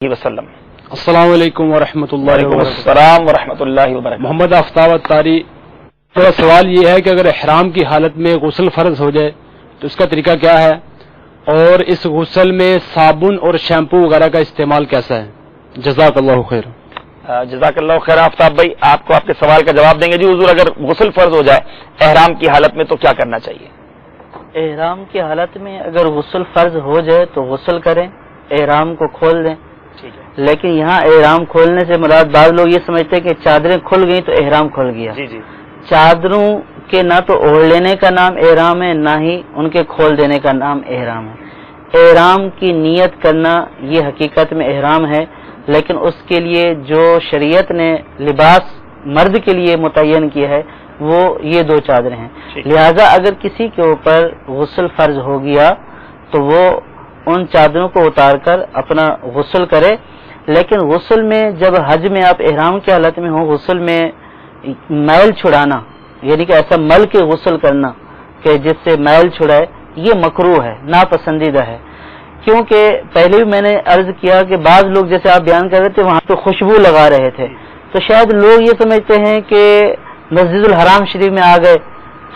وسلم۔ السلام علیکم ورحمۃ اللہ وبرکاتہ۔ السلام ورحمۃ اللہ وبرکاتہ۔ محمد آفتاب اتاری، میرا سوال یہ ہے کہ اگر احرام کی حالت میں غسل فرض ہو جائے تو اس کا طریقہ کیا ہے، اور اس غسل میں صابن اور شیمپو وغیرہ کا استعمال کیسا ہے؟ جزاک اللہ خیر۔ جزاک اللہ خیر۔ آفتاب بھائی آپ کو آپ کے سوال کا جواب دیں گے۔ جی حضور، اگر غسل فرض ہو جائے احرام کی حالت میں تو کیا کرنا چاہیے؟ احرام کی حالت میں اگر غسل فرض ہو جائے تو غسل کریں، احرام کو کھول دیں۔ ٹھیک ہے۔ لیکن یہاں احرام کھولنے سے مراد بعض لوگ یہ سمجھتے ہیں کہ چادریں کھل گئیں تو احرام کھل گیا۔ جی جی۔ چادروں کے نہ تو اوڑھ لینے کا نام احرام ہے، نہ ہی ان کے کھول دینے کا نام احرام ہے۔ احرام کی نیت کرنا یہ حقیقت میں احرام ہے، لیکن اس کے لیے جو شریعت نے لباس مرد کے لیے متعین کیا ہے وہ یہ دو چادریں ہیں۔ لہذا اگر کسی کے اوپر غسل فرض ہو گیا تو وہ ان چادروں کو اتار کر اپنا غسل کرے۔ لیکن غسل میں جب حج میں آپ احرام کی حالت میں ہوں، غسل میں میل چھڑانا، یعنی کہ ایسا مل کے غسل کرنا کہ جس سے میل چھڑائے، یہ مکروہ ہے، ناپسندیدہ ہے۔ کیونکہ پہلے بھی میں نے عرض کیا کہ بعض لوگ جیسے آپ بیان کر رہے تھے وہاں پہ خوشبو لگا رہے تھے، تو شاید لوگ یہ سمجھتے ہیں کہ مسجد الحرام شریف میں آ گئے،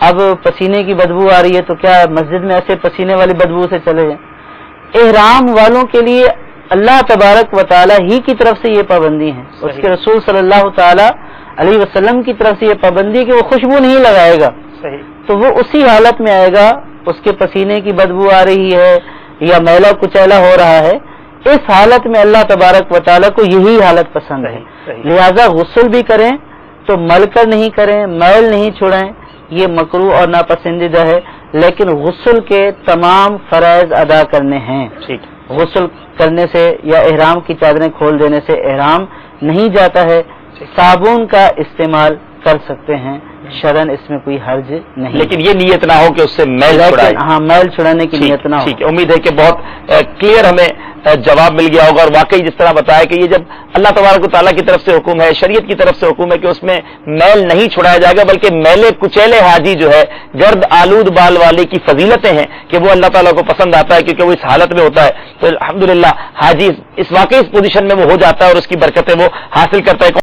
اب پسینے کی بدبو آ رہی ہے تو کیا مسجد میں ایسے پسینے والی بدبو سے چلے جائیں؟ احرام والوں کے لیے اللہ تبارک و تعالی ہی کی طرف سے یہ پابندی ہے، اس کے رسول صلی اللہ تعالی علیہ وسلم کی طرف سے یہ پابندی کہ وہ خوشبو نہیں لگائے گا، تو وہ اسی حالت میں آئے گا اس کے پسینے کی بدبو آ رہی ہے یا میلا کچیلا ہو رہا ہے، اس حالت میں اللہ تبارک و تعالی کو یہی حالت پسند ہے۔ لہذا غسل بھی کریں تو مل کر نہیں کریں، میل نہیں چھڑائیں، یہ مکروہ اور ناپسندیدہ ہے، لیکن غسل کے تمام فرائض ادا کرنے ہیں۔ غسل کرنے سے یا احرام کی چادریں کھول دینے سے احرام نہیں جاتا ہے۔ صابن کا استعمال کر سکتے ہیں، شرعاً اس میں کوئی حرج نہیں، لیکن یہ نیت نہ ہو کہ اس سے میل چھڑائے۔ ہاں، میل چھڑانے کی نیت نہ ہو۔ ٹھیک ہے، امید ہے کہ بہت کلیئر ہمیں جواب مل گیا ہوگا، اور واقعی جس طرح بتایا کہ یہ جب اللہ تبارک و تعالیٰ کی طرف سے حکم ہے، شریعت کی طرف سے حکم ہے کہ اس میں میل نہیں چھڑایا جائے گا، بلکہ میلے کچیلے حاجی جو ہے، گرد آلود بال والے کی فضیلتیں ہیں کہ وہ اللہ تعالیٰ کو پسند آتا ہے کیونکہ وہ اس حالت میں ہوتا ہے، تو الحمدللہ حاجی اس واقعی اس پوزیشن میں وہ ہو جاتا ہے اور اس کی برکتیں وہ حاصل کرتا ہے۔